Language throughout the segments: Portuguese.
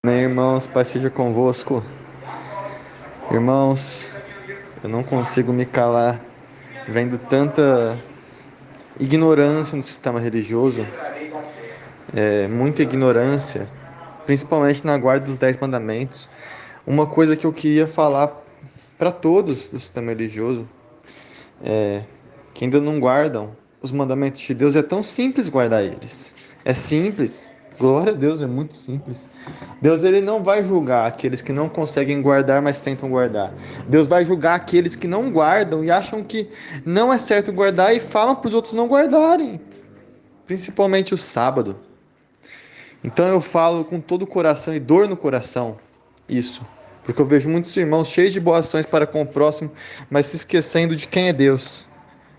Amém, irmãos, Pai seja convosco. Irmãos, eu não consigo me calar vendo tanta ignorância no sistema religioso, muita ignorância, principalmente na guarda dos 10 mandamentos. Uma coisa que eu queria falar para todos do sistema religioso, que ainda não guardam os mandamentos de Deus, é tão simples guardar eles. É simples. Glória a Deus, é muito simples. Deus ele não vai julgar aqueles que não conseguem guardar, mas tentam guardar. Deus vai julgar aqueles que não guardam e acham que não é certo guardar e falam para os outros não guardarem, principalmente o sábado. Então eu falo com todo o coração e dor no coração isso, porque eu vejo muitos irmãos cheios de boas ações para com o próximo, mas se esquecendo de quem é Deus.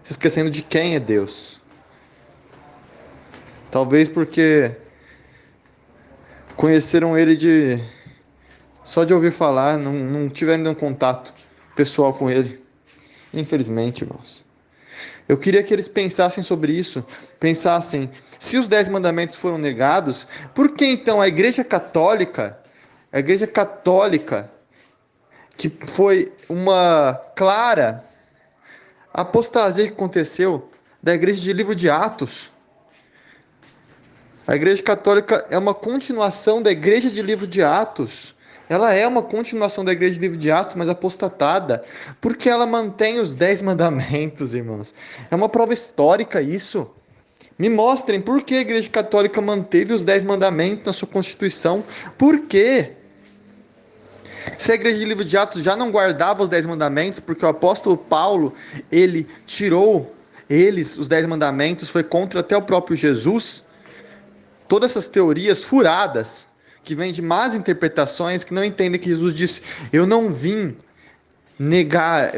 Se esquecendo de quem é Deus. Talvez porque conheceram ele só de ouvir falar, não tiveram nenhum contato pessoal com ele. Infelizmente, irmãos. Eu queria que eles pensassem sobre isso. Pensassem, se os 10 mandamentos foram negados, por que então a Igreja Católica, que foi uma clara apostasia que aconteceu da Igreja de Livro de Atos, a Igreja Católica é uma continuação da Igreja de Livro de Atos. Ela é uma continuação da Igreja de Livro de Atos, mas apostatada, porque ela mantém os 10 mandamentos, irmãos. É uma prova histórica isso. Me mostrem por que a Igreja Católica manteve os 10 mandamentos na sua Constituição. Por quê? Se a Igreja de Livro de Atos já não guardava os 10 mandamentos, porque o apóstolo Paulo, ele tirou os 10 mandamentos, foi contra até o próprio Jesus. Todas essas teorias furadas, que vêm de más interpretações, que não entendem que Jesus disse: eu não vim negar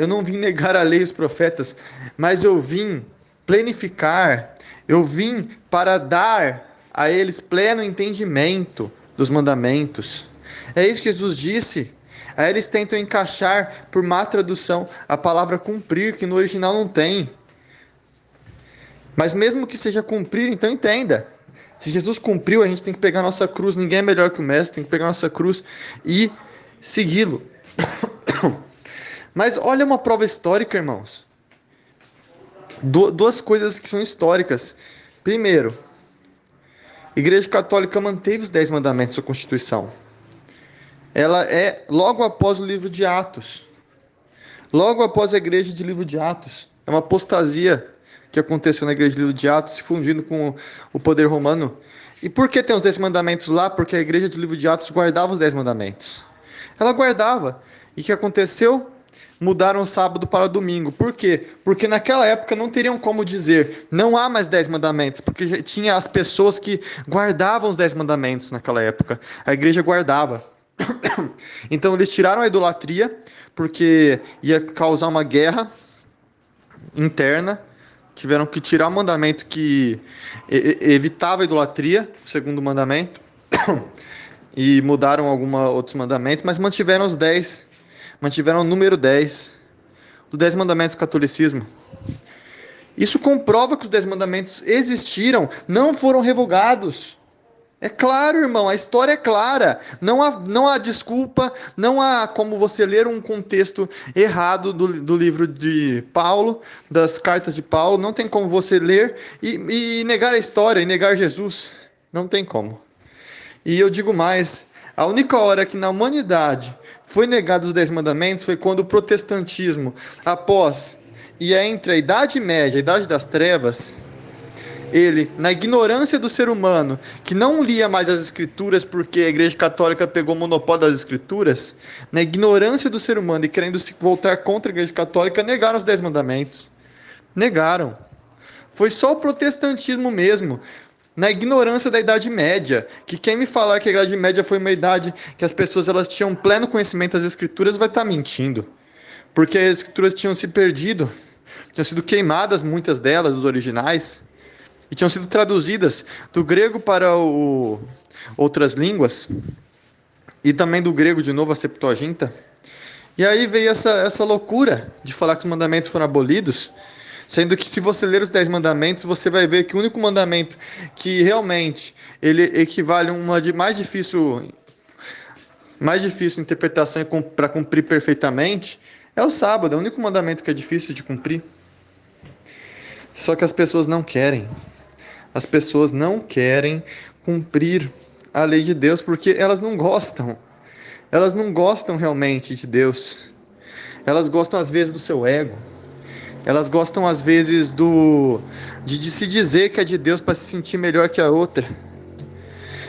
a lei e os profetas, mas eu vim plenificar, eu vim para dar a eles pleno entendimento dos mandamentos. É isso que Jesus disse. Aí eles tentam encaixar, por má tradução, a palavra cumprir, que no original não tem. Mas mesmo que seja cumprir, então entenda. Se Jesus cumpriu, a gente tem que pegar a nossa cruz. Ninguém é melhor que o mestre, tem que pegar a nossa cruz e segui-lo. Mas olha uma prova histórica, irmãos. Duas coisas que são históricas. Primeiro, a Igreja Católica manteve os 10 mandamentos da sua Constituição. Ela é logo após o livro de Atos. Logo após a Igreja de Livro de Atos. É uma apostasia que aconteceu na Igreja de Livro de Atos, se fundindo com o poder romano. E por que tem os 10 mandamentos lá? Porque a Igreja de Livro de Atos guardava os 10 mandamentos. Ela guardava. E o que aconteceu? Mudaram o sábado para domingo. Por quê? Porque naquela época não teriam como dizer, não há mais 10 mandamentos, porque já tinha as pessoas que guardavam os 10 mandamentos naquela época. A igreja guardava. Então eles tiraram a idolatria, porque ia causar uma guerra interna. Tiveram que tirar o mandamento que evitava a idolatria, o segundo mandamento, e mudaram alguns outros mandamentos, mas mantiveram os 10, mantiveram o número 10, os 10 mandamentos do catolicismo. Isso comprova que os 10 mandamentos existiram, não foram revogados. É claro, irmão, a história é clara. Não há desculpa, não há como você ler um contexto errado do livro de Paulo, das cartas de Paulo. Não tem como você ler e negar a história, e negar Jesus. Não tem como. E eu digo mais, a única hora que na humanidade foi negado os 10 mandamentos foi quando o protestantismo, após e entre a Idade Média e a Idade das Trevas, ele, na ignorância do ser humano, que não lia mais as escrituras porque a Igreja Católica pegou o monopólio das escrituras, na ignorância do ser humano e querendo se voltar contra a Igreja Católica, negaram os 10 mandamentos. Negaram. Foi só o protestantismo mesmo, na ignorância da Idade Média, que quem me falar que a Idade Média foi uma idade que as pessoas elas tinham pleno conhecimento das escrituras vai estar mentindo, porque as escrituras tinham se perdido, tinham sido queimadas muitas delas, os originais, e tinham sido traduzidas do grego para outras línguas, e também do grego de novo a Septuaginta. E aí veio essa loucura de falar que os mandamentos foram abolidos, sendo que se você ler os 10 mandamentos, você vai ver que o único mandamento que realmente ele equivale a uma de mais difícil mais difícil de interpretação para cumprir perfeitamente é o sábado, é o único mandamento que é difícil de cumprir. Só que as pessoas não querem. As pessoas não querem cumprir a lei de Deus porque elas não gostam. Elas não gostam realmente de Deus. Elas gostam às vezes do seu ego. Elas gostam às vezes de se dizer que é de Deus para se sentir melhor que a outra.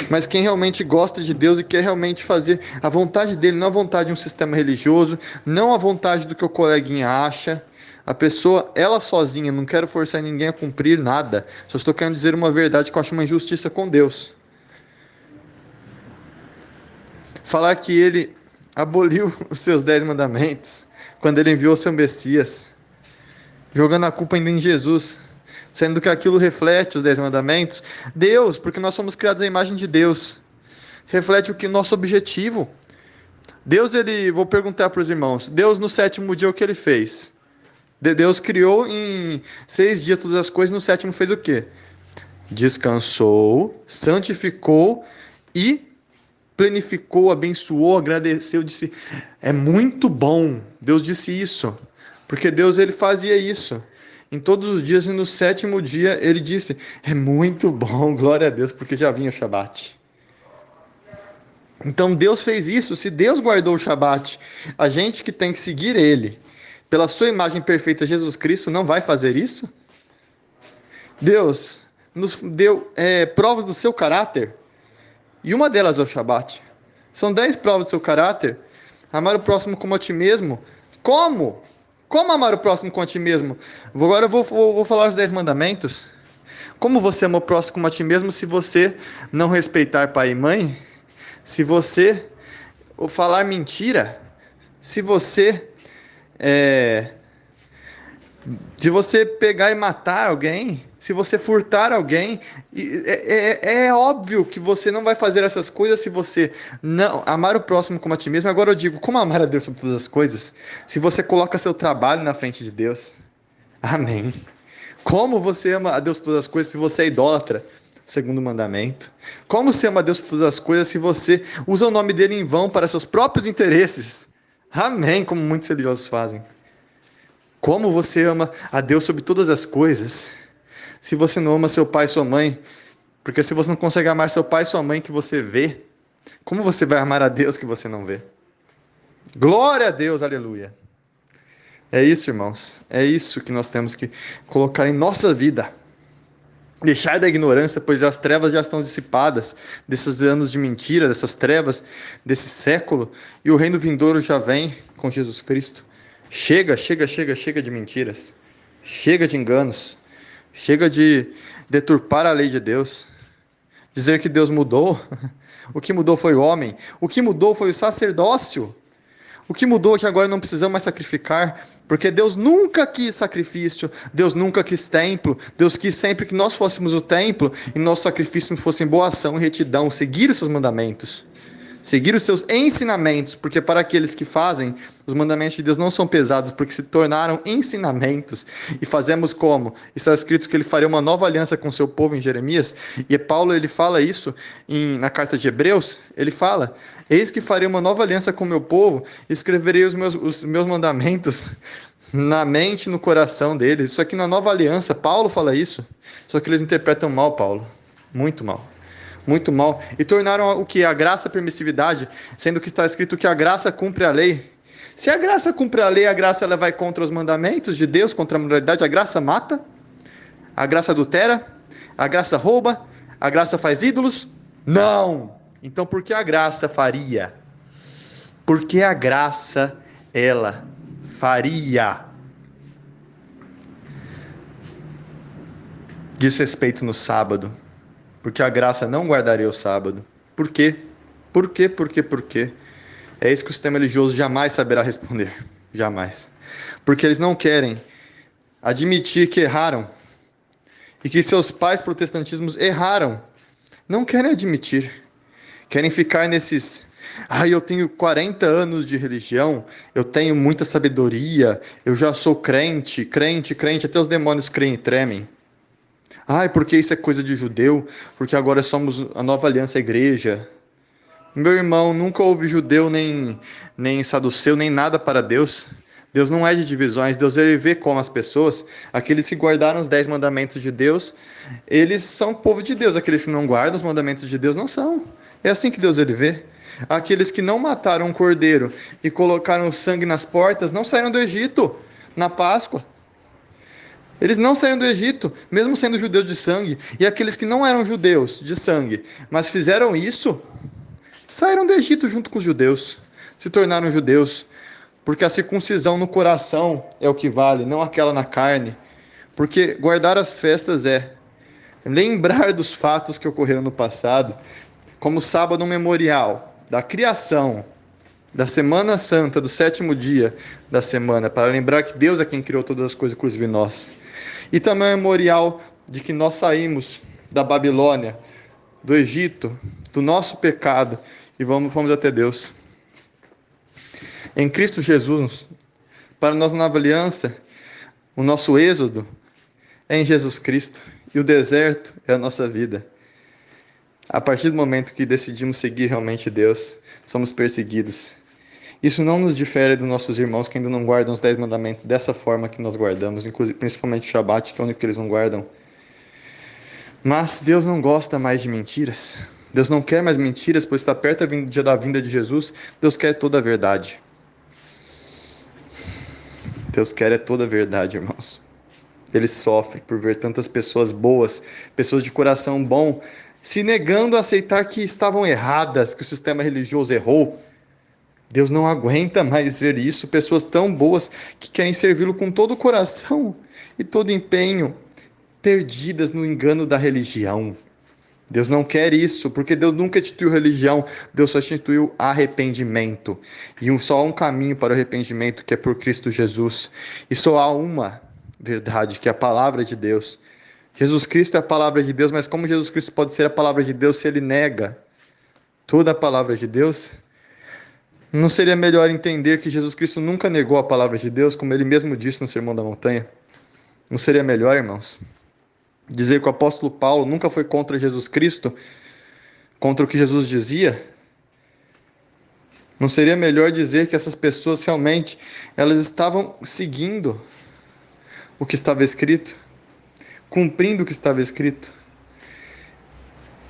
Mas quem realmente gosta de Deus e quer realmente fazer a vontade dele, não a vontade de um sistema religioso, não a vontade do que o coleguinha acha, a pessoa, ela sozinha, não quero forçar ninguém a cumprir nada, só estou querendo dizer uma verdade que eu acho uma injustiça com Deus. Falar que ele aboliu os seus 10 mandamentos quando ele enviou seu Messias, jogando a culpa ainda em Jesus, sendo que aquilo reflete os 10 mandamentos. Deus, porque nós somos criados à imagem de Deus, reflete o que nosso objetivo. Deus, vou perguntar para os irmãos, Deus no 7º dia o que ele fez? Deus criou em 6 dias todas as coisas, no 7º fez o quê? Descansou, santificou e planificou, abençoou, agradeceu, disse, é muito bom. Deus disse isso, porque Deus ele fazia isso. Em todos os dias e no 7º dia ele disse, é muito bom, glória a Deus, porque já vinha o Shabat. Então Deus fez isso. Se Deus guardou o Shabat, a gente que tem que seguir ele, pela sua imagem perfeita, Jesus Cristo, não vai fazer isso? Deus nos deu provas do seu caráter, e uma delas é o Shabat. São 10 provas do seu caráter. Amar o próximo como a ti mesmo. Como? Como amar o próximo como a ti mesmo? Agora eu vou falar os 10 mandamentos. Como você ama o próximo como a ti mesmo se você não respeitar pai e mãe? Se você falar mentira? Se você pegar e matar alguém, se você furtar alguém, é óbvio que você não vai fazer essas coisas se você não amar o próximo como a ti mesmo. Agora eu digo, como amar a Deus sobre todas as coisas? Se você coloca seu trabalho na frente de Deus. Amém. Como você ama a Deus sobre todas as coisas se você é idólatra? Segundo mandamento. Como você ama a Deus sobre todas as coisas se você usa o nome dele em vão para seus próprios interesses? Amém, como muitos religiosos fazem. Como você ama a Deus sobre todas as coisas se você não ama seu pai e sua mãe? Porque se você não consegue amar seu pai e sua mãe que você vê, como você vai amar a Deus que você não vê? Glória a Deus, aleluia. É isso, irmãos. É isso que nós temos que colocar em nossa vida. Deixar da ignorância, pois as trevas já estão dissipadas, desses anos de mentira, dessas trevas, desse século, e o reino vindouro já vem com Jesus Cristo. Chega de mentiras. Chega de enganos. Chega de deturpar a lei de Deus. Dizer que Deus mudou. O que mudou foi o homem. O que mudou foi o sacerdócio. O que mudou é que agora não precisamos mais sacrificar, porque Deus nunca quis sacrifício, Deus nunca quis templo, Deus quis sempre que nós fôssemos o templo e nosso sacrifício fosse em boa ação e retidão, seguir os seus mandamentos, seguir os seus ensinamentos, porque para aqueles que fazem, os mandamentos de Deus não são pesados, porque se tornaram ensinamentos. E fazemos como? Está escrito que ele faria uma nova aliança com o seu povo em Jeremias, e Paulo ele fala isso na carta de Hebreus, ele fala, eis que farei uma nova aliança com o meu povo, e escreverei os meus mandamentos na mente e no coração deles. Isso aqui na nova aliança, Paulo fala isso, só que eles interpretam mal, Paulo, muito mal. Muito mal, e tornaram o que? A graça a permissividade, sendo que está escrito que a graça cumpre a lei. Se a graça cumpre a lei, a graça ela vai contra os mandamentos de Deus, contra a moralidade, a graça mata, a graça adultera, a graça rouba, a graça faz ídolos? Não! Então por que a graça faria? Porque a graça, ela faria desrespeito no sábado. Porque a graça não guardaria o sábado. Por quê? Por quê? É isso que o sistema religioso jamais saberá responder. Jamais. Porque eles não querem admitir que erraram. E que seus pais protestantismos erraram. Não querem admitir. Querem ficar nesses... eu tenho 40 anos de religião, eu tenho muita sabedoria, eu já sou crente, até os demônios creem e tremem. Porque isso é coisa de judeu, porque agora somos a nova aliança, a igreja. Meu irmão, nunca houve judeu, nem saduceu, nem nada para Deus. Deus não é de divisões, Deus ele vê como as pessoas, aqueles que guardaram os 10 mandamentos de Deus, eles são povo de Deus, aqueles que não guardam os mandamentos de Deus não são. É assim que Deus ele vê. Aqueles que não mataram um cordeiro e colocaram o sangue nas portas não saíram do Egito na Páscoa. Eles não saíram do Egito, mesmo sendo judeus de sangue. E aqueles que não eram judeus de sangue, mas fizeram isso, saíram do Egito junto com os judeus, se tornaram judeus, porque a circuncisão no coração é o que vale, não aquela na carne. Porque guardar as festas é lembrar dos fatos que ocorreram no passado, como o sábado memorial da criação, da Semana Santa, do 7º dia da semana, para lembrar que Deus é quem criou todas as coisas, inclusive nós. E também o memorial de que nós saímos da Babilônia, do Egito, do nosso pecado, e fomos até Deus. Em Cristo Jesus, para nós na nova aliança, o nosso êxodo é em Jesus Cristo, e o deserto é a nossa vida. A partir do momento que decidimos seguir realmente Deus, somos perseguidos. Isso não nos difere dos nossos irmãos que ainda não guardam os 10 mandamentos dessa forma que nós guardamos, inclusive, principalmente o Shabat, que é o único que eles não guardam. Mas Deus não gosta mais de mentiras. Deus não quer mais mentiras, pois está perto do dia da vinda de Jesus. Deus quer toda a verdade. Deus quer toda a verdade, irmãos. Ele sofre por ver tantas pessoas boas, pessoas de coração bom, se negando a aceitar que estavam erradas, que o sistema religioso errou. Deus não aguenta mais ver isso, pessoas tão boas que querem servi-lo com todo o coração e todo empenho, perdidas no engano da religião. Deus não quer isso, porque Deus nunca instituiu religião, Deus só instituiu arrependimento. E só há um caminho para o arrependimento, que é por Cristo Jesus. E só há uma verdade, que é a palavra de Deus. Jesus Cristo é a palavra de Deus, mas como Jesus Cristo pode ser a palavra de Deus se ele nega toda a palavra de Deus? Não seria melhor entender que Jesus Cristo nunca negou a palavra de Deus, como ele mesmo disse no Sermão da Montanha? Não seria melhor, irmãos, dizer que o apóstolo Paulo nunca foi contra Jesus Cristo, contra o que Jesus dizia? Não seria melhor dizer que essas pessoas realmente elas estavam seguindo o que estava escrito, cumprindo o que estava escrito,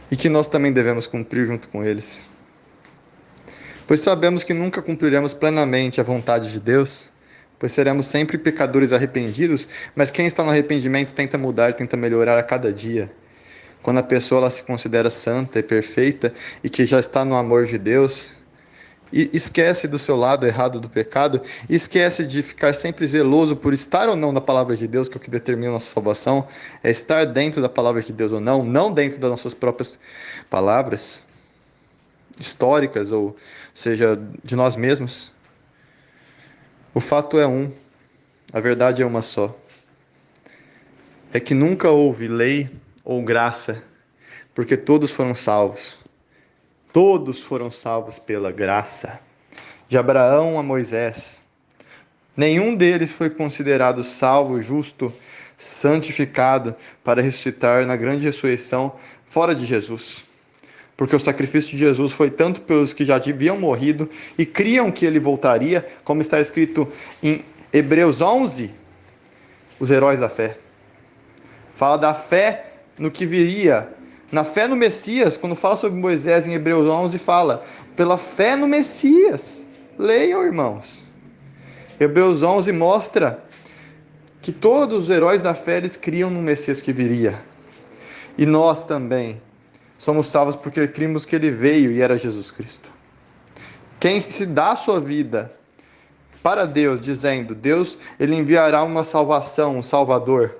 e que nós também devemos cumprir junto com eles? Pois sabemos que nunca cumpriremos plenamente a vontade de Deus, pois seremos sempre pecadores arrependidos, mas quem está no arrependimento tenta mudar, tenta melhorar a cada dia. Quando a pessoa ela se considera santa e perfeita e que já está no amor de Deus, e esquece do seu lado errado do pecado, e esquece de ficar sempre zeloso por estar ou não na palavra de Deus, que é o que determina a nossa salvação, é estar dentro da palavra de Deus ou não, não dentro das nossas próprias palavras históricas, ou seja, de nós mesmos. O fato é um, a verdade é uma só. É que nunca houve lei ou graça, porque todos foram salvos. Todos foram salvos pela graça. De Abraão a Moisés, nenhum deles foi considerado salvo, justo, santificado para ressuscitar na grande ressurreição fora de Jesus. Porque o sacrifício de Jesus foi tanto pelos que já haviam morrido e criam que ele voltaria, como está escrito em Hebreus 11, os heróis da fé. Fala da fé no que viria, na fé no Messias. Quando fala sobre Moisés em Hebreus 11, fala pela fé no Messias. Leiam, irmãos. Hebreus 11 mostra que todos os heróis da fé eles criam no Messias que viria. E nós também somos salvos porque cremos que ele veio e era Jesus Cristo. Quem se dá a sua vida para Deus, dizendo, Deus, ele enviará uma salvação, um Salvador.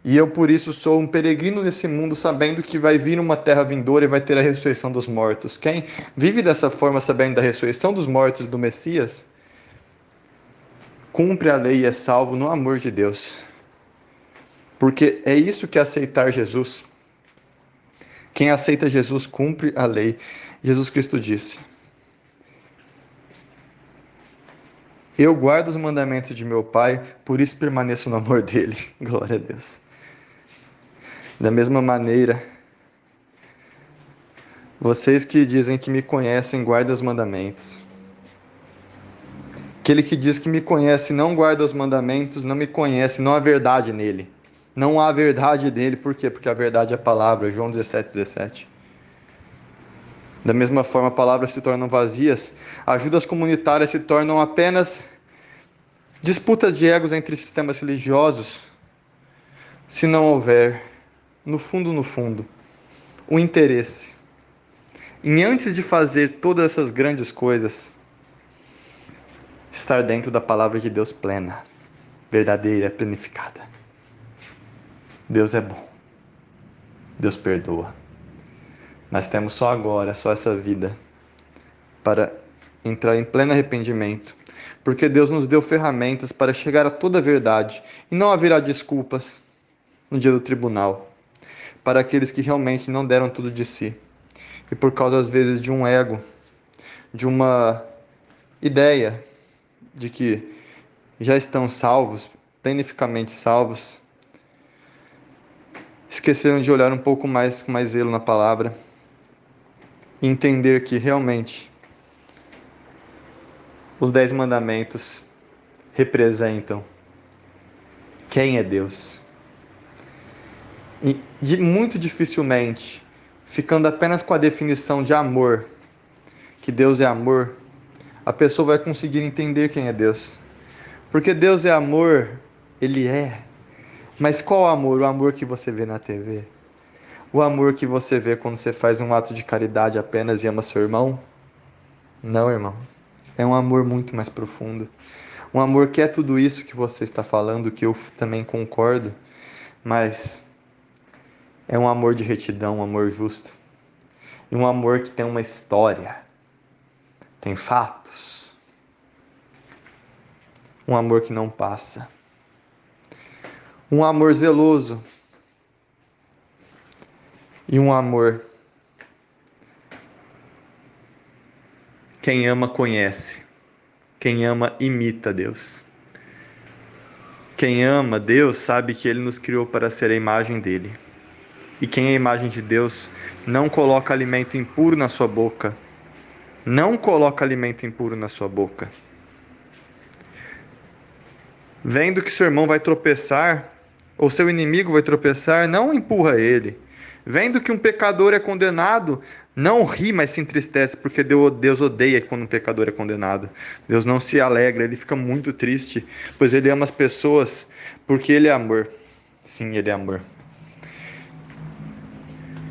E eu, por isso, sou um peregrino nesse mundo, sabendo que vai vir uma terra vindoura e vai ter a ressurreição dos mortos. Quem vive dessa forma, sabendo da ressurreição dos mortos do Messias, cumpre a lei e é salvo no amor de Deus. Porque é isso que é aceitar Jesus. Quem aceita Jesus cumpre a lei. Jesus Cristo disse, eu guardo os mandamentos de meu Pai, por isso permaneço no amor dele. Glória a Deus. Da mesma maneira, Vocês que dizem que me conhecem, guardem os mandamentos. Aquele que diz que me conhece e não guarda os mandamentos, não me conhece, não há verdade nele. Não há verdade nele, por quê? Porque a verdade é a palavra, João 17:17. Da mesma forma, palavras se tornam vazias, ajudas comunitárias se tornam apenas disputas de egos entre sistemas religiosos, se não houver, no fundo, o interesse em, antes de fazer todas essas grandes coisas, estar dentro da palavra de Deus plena, verdadeira, planificada. Deus é bom, Deus perdoa. Nós temos só agora, só essa vida, para entrar em pleno arrependimento, porque Deus nos deu ferramentas para chegar a toda a verdade e não haverá desculpas no dia do tribunal para aqueles que realmente não deram tudo de si e por causa às vezes de um ego, de uma ideia de que já estão salvos, planificamente salvos, esqueceram de olhar um pouco mais com mais zelo na palavra e entender que realmente os 10 mandamentos representam quem é Deus. E muito dificilmente, ficando apenas com a definição de amor, que Deus é amor, a pessoa vai conseguir entender quem é Deus. Porque Deus é amor, Ele é. Mas qual amor? O amor que você vê na TV? O amor que você vê quando você faz um ato de caridade apenas e ama seu irmão? Não, irmão. É um amor muito mais profundo. Um amor que é tudo isso que você está falando, que eu também concordo, mas é um amor de retidão, um amor justo. E um amor que tem uma história, tem fatos. Um amor que não passa. Um amor zeloso. E um amor. Quem ama conhece. Quem ama imita Deus. Quem ama Deus sabe que Ele nos criou para ser a imagem dele. E quem é a imagem de Deus não coloca alimento impuro na sua boca. Não coloca alimento impuro na sua boca. Vendo que seu irmão vai tropeçar, ou seu inimigo vai tropeçar, não empurra ele. Vendo que um pecador é condenado, não ri, mas se entristece, porque Deus odeia quando um pecador é condenado. Deus não se alegra, ele fica muito triste, pois ele ama as pessoas, porque ele é amor. Sim, ele é amor.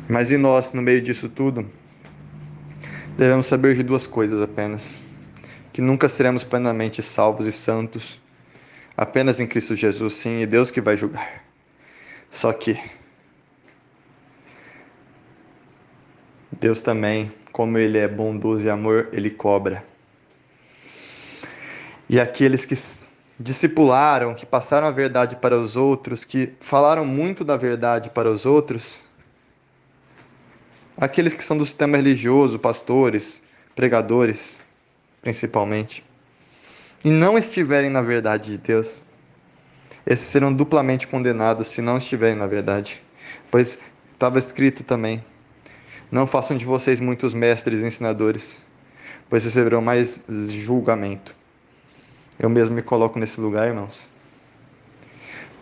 Mas e nós, no meio disso tudo, devemos saber de duas coisas apenas: que nunca seremos plenamente salvos e santos, apenas em Cristo Jesus, sim, e Deus que vai julgar. Só que Deus também, como Ele é bondoso e amor, Ele cobra. E aqueles que discipularam, que passaram a verdade para os outros, que falaram muito da verdade para os outros, aqueles que são do sistema religioso, pastores, pregadores, principalmente, e não estiverem na verdade de Deus, esses serão duplamente condenados se não estiverem na verdade. Pois estava escrito também: não façam de vocês muitos mestres e ensinadores, pois receberão mais julgamento. Eu mesmo me coloco nesse lugar, irmãos.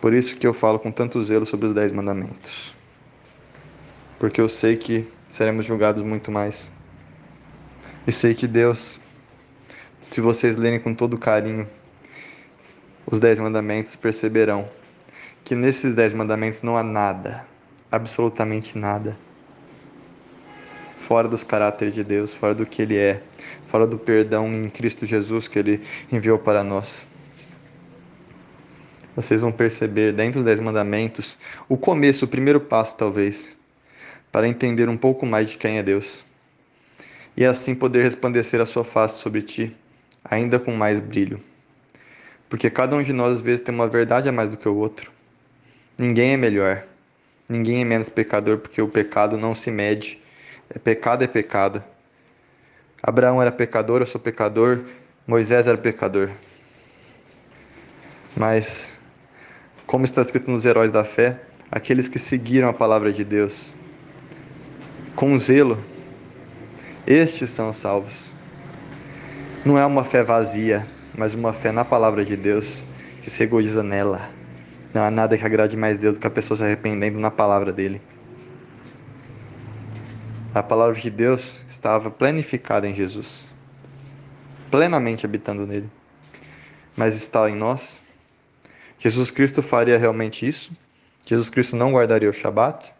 Por isso que eu falo com tanto zelo sobre os 10 mandamentos. Porque eu sei que seremos julgados muito mais. E sei que Deus, se vocês lerem com todo carinho os 10 mandamentos, perceberão que nesses 10 mandamentos não há nada, absolutamente nada, fora dos caráteres de Deus, fora do que Ele é, fora do perdão em Cristo Jesus que Ele enviou para nós. Vocês vão perceber dentro dos 10 mandamentos o começo, o primeiro passo talvez, para entender um pouco mais de quem é Deus. E assim poder resplandecer a sua face sobre ti, ainda com mais brilho. Porque cada um de nós às vezes tem uma verdade a mais do que o outro. Ninguém é melhor, ninguém é menos pecador, porque o pecado não se mede. É pecado é pecado. Abraão era pecador, eu sou pecador, Moisés era pecador. Mas, como está escrito nos Heróis da Fé, aqueles que seguiram a palavra de Deus com zelo, Estes são salvos. Não é uma fé vazia, mas uma fé na palavra de Deus, que se regozija nela. Não há nada que agrade mais Deus do que a pessoa se arrependendo na palavra dele. A palavra de Deus estava planificada em Jesus, plenamente habitando nele. Mas está em nós? Jesus Cristo faria realmente isso? Jesus Cristo não guardaria o Shabat?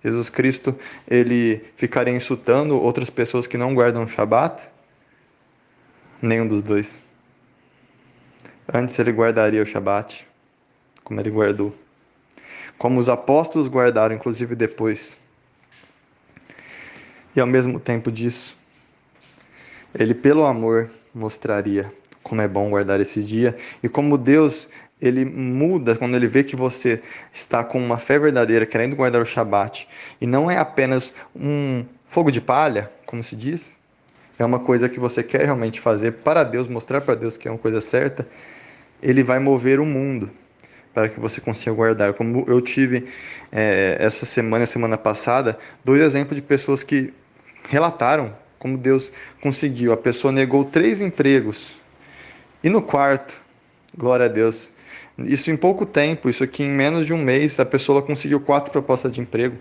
Jesus Cristo, ele ficaria insultando outras pessoas que não guardam o Shabat? Nenhum dos dois. Antes ele guardaria o Shabat, como ele guardou. Como os apóstolos guardaram, inclusive depois. E ao mesmo tempo disso, ele, pelo amor, mostraria como é bom guardar esse dia e como Deus, ele muda quando ele vê que você está com uma fé verdadeira, querendo guardar o Shabat, e não é apenas um fogo de palha, como se diz, é uma coisa que você quer realmente fazer para Deus, mostrar para Deus que é uma coisa certa, ele vai mover o mundo para que você consiga guardar. Como eu tive essa semana passada, dois exemplos de pessoas que relataram como Deus conseguiu. A pessoa negou 3 empregos e no quarto, glória a Deus, isso em pouco tempo, isso aqui em menos de um mês, a pessoa conseguiu 4 propostas de emprego.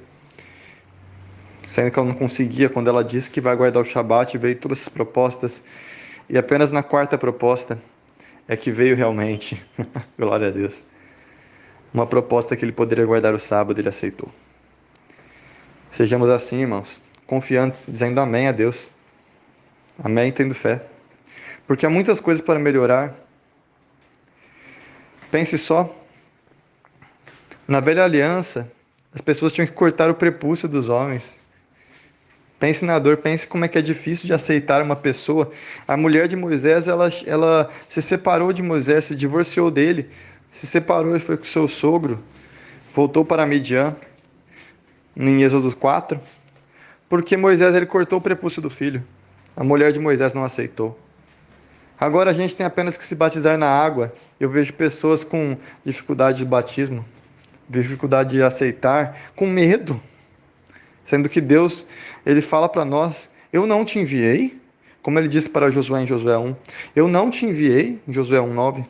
Sendo que ela não conseguia, quando ela disse que vai guardar o Shabat, veio todas essas propostas. E apenas na quarta proposta é que veio realmente, glória a Deus, uma proposta que ele poderia guardar o sábado, ele aceitou. Sejamos assim, irmãos, confiando, dizendo amém a Deus. Amém, tendo fé. Porque há muitas coisas para melhorar. Pense só, na velha aliança, as pessoas tinham que cortar o prepúcio dos homens. Pense na dor, pense como é que é difícil de aceitar uma pessoa. A mulher de Moisés, ela se separou de Moisés, se divorciou dele, se separou e foi com seu sogro, voltou para Midian, em Êxodo 4, porque Moisés ele cortou o prepúcio do filho. A mulher de Moisés não aceitou. Agora a gente tem apenas que se batizar na água. Eu vejo pessoas com dificuldade de batismo, dificuldade de aceitar, com medo, sendo que Deus, ele fala para nós: eu não te enviei, como ele disse para Josué em Josué 1, eu não te enviei, em Josué 1:9.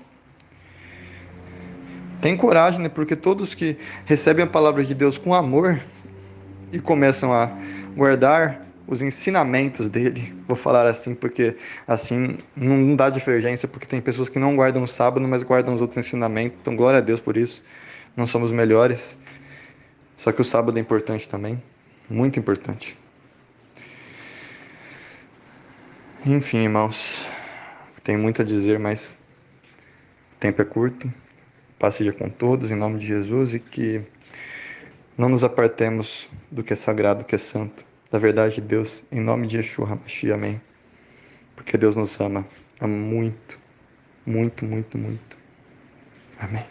Tem coragem, né? Porque todos que recebem a palavra de Deus com amor e começam a guardar os ensinamentos dele, vou falar assim porque assim não dá divergência, porque tem pessoas que não guardam o sábado, mas guardam os outros ensinamentos, então glória a Deus por isso, não somos melhores, só que o sábado é importante também, muito importante. Enfim, irmãos, tem muito a dizer, mas o tempo é curto, passe dia com todos, em nome de Jesus, e que não nos apartemos do que é sagrado, do que é santo, da verdade de Deus, em nome de Yeshua HaMashiach, amém. Porque Deus nos ama, ama muito, muito, muito, muito. Amém.